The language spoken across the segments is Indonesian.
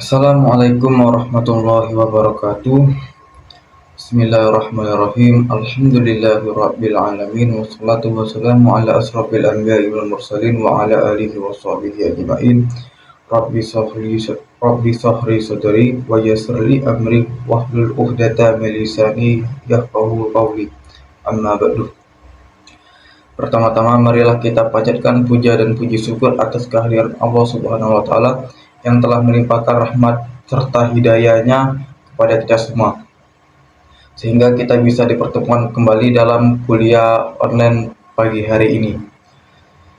Assalamualaikum warahmatullahi wabarakatuh. Bismillahirrahmanirrahim. Alhamdulillahirabbil alamin wassalatu wassalamu ala asrofil anbiya'i wal mursalin wa ala alihi washabihi ajmain. Rabbi shrahli sadri wa yassir li amri wahlul 'uqdatam min lisani yafqahu qawli. Amma ba'du. Pertama-tama marilah kita panjatkan puja dan puji syukur atas kehadiran Allah Subhanahu wa taala yang telah melimpahkan rahmat serta hidayahnya kepada kita semua, sehingga kita bisa dipertemukan kembali dalam kuliah online pagi hari ini.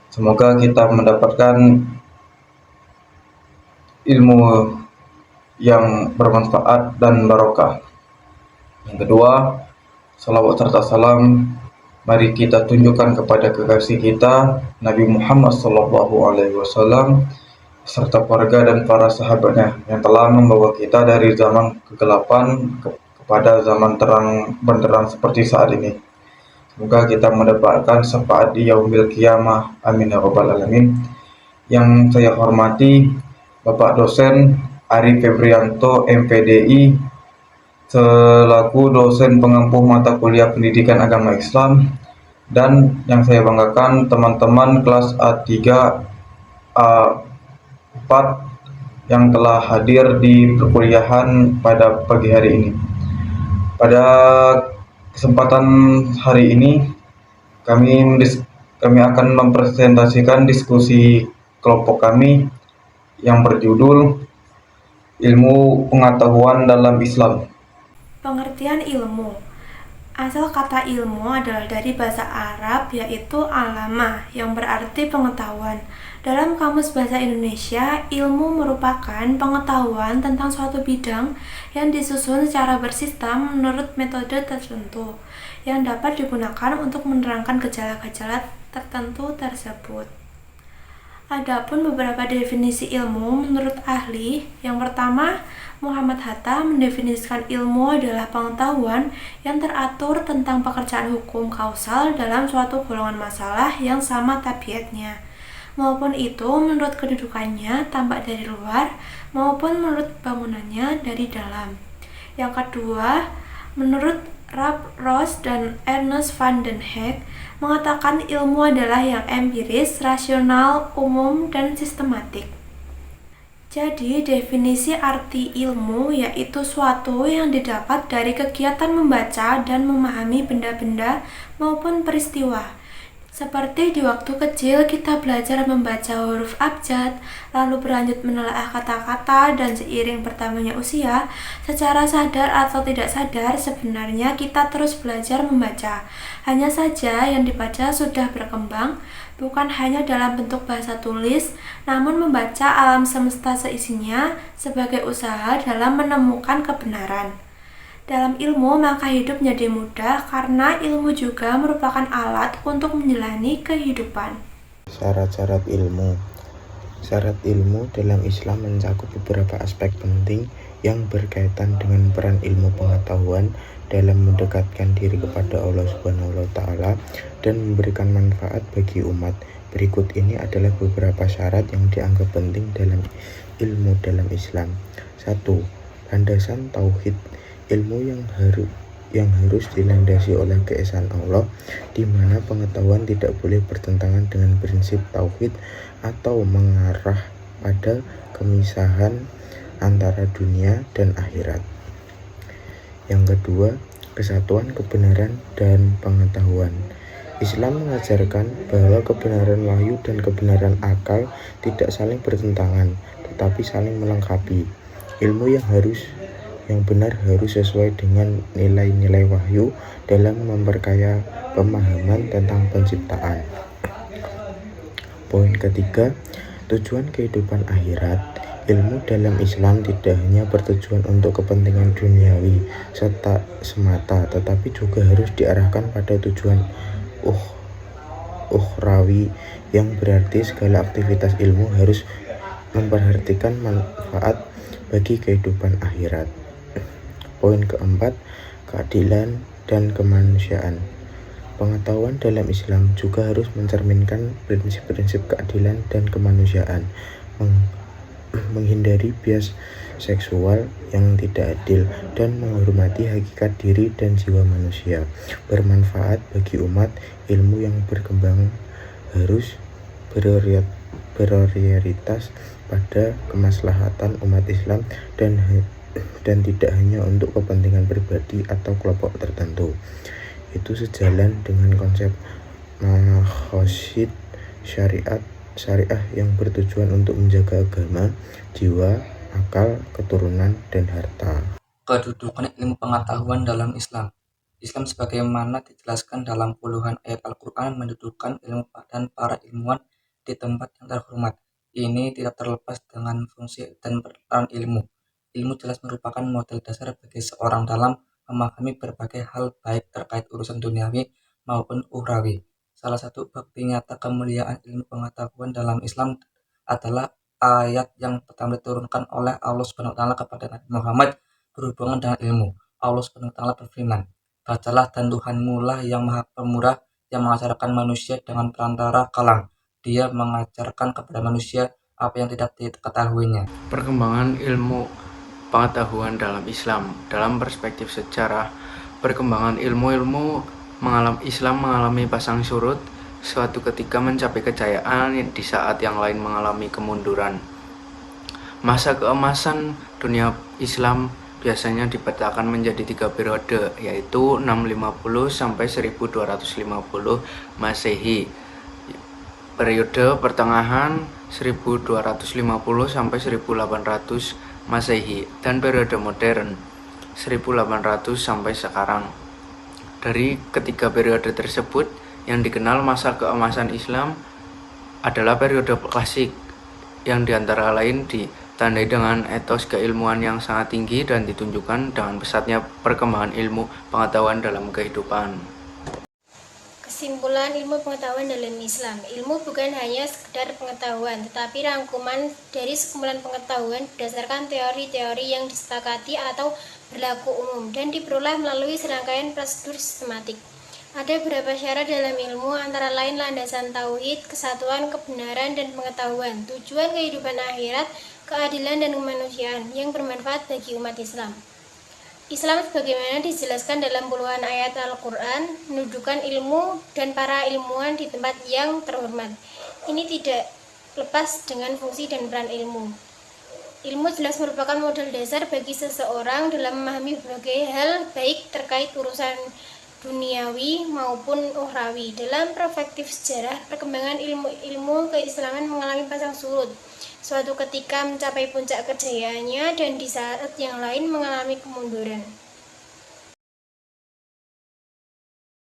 Semoga kita mendapatkan ilmu yang bermanfaat dan barokah. Yang kedua, salawat serta salam mari kita tunjukkan kepada kekasih kita Nabi Muhammad SAW serta keluarga dan para sahabatnya yang telah membawa kita dari zaman kegelapan kepada zaman terang benderang seperti saat ini. Semoga kita mendapatkan syafaat di yaumil qiyamah. Amin ya rabbal alamin. Yang saya hormati Bapak dosen Ari Febrianto MPDI selaku dosen pengampu mata kuliah pendidikan agama Islam, dan yang saya banggakan teman-teman kelas A3 A4 yang telah hadir di perkuliahan pada pagi hari ini. Pada kesempatan hari ini kami akan mempresentasikan diskusi kelompok kami yang berjudul Ilmu Pengetahuan dalam Islam. Pengertian ilmu. Asal kata ilmu adalah dari bahasa Arab yaitu alamah yang berarti pengetahuan. Dalam Kamus Bahasa Indonesia, ilmu merupakan pengetahuan tentang suatu bidang yang disusun secara bersistem menurut metode tertentu yang dapat digunakan untuk menerangkan gejala-gejala tertentu tersebut. Adapun beberapa definisi ilmu menurut ahli. Yang pertama, Muhammad Hatta mendefinisikan ilmu adalah pengetahuan yang teratur tentang pekerjaan hukum kausal dalam suatu golongan masalah yang sama tabiatnya, maupun itu menurut kedudukannya tampak dari luar maupun menurut bangunannya dari dalam. Yang kedua, menurut Ralph Ross dan Ernest van den Heck mengatakan ilmu adalah yang empiris, rasional, umum, dan sistematik. Jadi, definisi arti ilmu yaitu suatu yang didapat dari kegiatan membaca dan memahami benda-benda maupun peristiwa. Seperti di waktu kecil kita belajar membaca huruf abjad, lalu berlanjut menelaah kata-kata, dan seiring bertambahnya usia, secara sadar atau tidak sadar sebenarnya kita terus belajar membaca. Hanya saja yang dibaca sudah berkembang, bukan hanya dalam bentuk bahasa tulis, namun membaca alam semesta seisinya sebagai usaha dalam menemukan kebenaran. Dalam ilmu, maka hidup menjadi mudah karena ilmu juga merupakan alat untuk menjalani kehidupan. Syarat-syarat ilmu. Syarat ilmu dalam Islam mencakup beberapa aspek penting yang berkaitan dengan peran ilmu pengetahuan dalam mendekatkan diri kepada Allah Subhanahu wa taala dan memberikan manfaat bagi umat. Berikut ini adalah beberapa syarat yang dianggap penting dalam ilmu dalam Islam. 1. Landasan tauhid. Ilmu yang harus dilandasi oleh keesaan Allah, di mana pengetahuan tidak boleh bertentangan dengan prinsip tauhid atau mengarah pada kemisahan antara dunia dan akhirat. Yang kedua, kesatuan kebenaran dan pengetahuan. Islam mengajarkan bahwa kebenaran wahyu dan kebenaran akal tidak saling bertentangan, tetapi saling melengkapi. Ilmu yang benar harus sesuai dengan nilai-nilai wahyu dalam memperkaya pemahaman tentang penciptaan. Poin ketiga, tujuan kehidupan akhirat. Ilmu dalam Islam tidak hanya bertujuan untuk kepentingan duniawi semata, tetapi juga harus diarahkan pada tujuan ukhrawi, yang berarti segala aktivitas ilmu harus memperhatikan manfaat bagi kehidupan akhirat. Poin keempat, keadilan dan kemanusiaan. Pengetahuan dalam Islam juga harus mencerminkan prinsip-prinsip keadilan dan kemanusiaan, menghindari bias seksual yang tidak adil, dan menghormati hakikat diri dan jiwa manusia. Bermanfaat bagi umat, ilmu yang berkembang harus berorientasi pada kemaslahatan umat Islam dan tidak hanya untuk kepentingan pribadi atau kelompok tertentu. Itu sejalan dengan konsep maqasid syariah yang bertujuan untuk menjaga agama, jiwa, akal, keturunan, dan harta. Kedudukan ilmu pengetahuan dalam Islam. Islam sebagaimana dijelaskan dalam puluhan ayat Al-Quran mendudukan ilmu dan para ilmuwan di tempat yang terhormat. Ini tidak terlepas dengan fungsi dan peran ilmu. Ilmu jelas merupakan modal dasar bagi seorang dalam memahami berbagai hal baik terkait urusan duniawi maupun ukhrawi. Salah satu bukti nyata kemuliaan ilmu pengetahuan dalam Islam adalah ayat yang pertama diturunkan oleh Allah SWT kepada Nabi Muhammad berhubungan dengan ilmu. Allah SWT berfirman, "Bacalah dan Tuhanmu lah yang maha pemurah yang mengajarkan manusia dengan perantara kalam. Dia mengajarkan kepada manusia apa yang tidak diketahuinya." Perkembangan ilmu pengetahuan dalam Islam. Dalam perspektif sejarah, perkembangan ilmu Islam mengalami pasang surut. Suatu ketika mencapai kejayaan di saat yang lain mengalami kemunduran. Masa keemasan dunia Islam biasanya dipetakan menjadi 3 periode, yaitu 650 sampai 1250 Masehi. Periode pertengahan 1250 sampai 1800 Masehi, dan periode modern 1800 sampai sekarang. Dari ketiga periode tersebut, yang dikenal masa keemasan Islam adalah periode klasik, yang diantara lain ditandai dengan etos keilmuan yang sangat tinggi dan ditunjukkan dengan pesatnya perkembangan ilmu pengetahuan dalam kehidupan. Kesimpulan ilmu pengetahuan dalam Islam. Ilmu bukan hanya sekedar pengetahuan, tetapi rangkuman dari sekumpulan pengetahuan berdasarkan teori-teori yang disepakati atau berlaku umum dan diperoleh melalui serangkaian prosedur sistematik. Ada beberapa syarat dalam ilmu, antara lain landasan tauhid, kesatuan, kebenaran, dan pengetahuan, tujuan kehidupan akhirat, keadilan, dan kemanusiaan yang bermanfaat bagi umat Islam. Islam sebagaimana dijelaskan dalam puluhan ayat Al-Quran mendudukan ilmu dan para ilmuwan di tempat yang terhormat. Ini tidak lepas dengan fungsi dan peran ilmu. Ilmu jelas merupakan modal dasar bagi seseorang dalam memahami berbagai hal baik terkait urusan duniawi maupun ukhrawi. Dalam perspektif sejarah, perkembangan ilmu keislaman mengalami pasang surut. Suatu ketika mencapai puncak kejayaannya dan di saat yang lain mengalami kemunduran.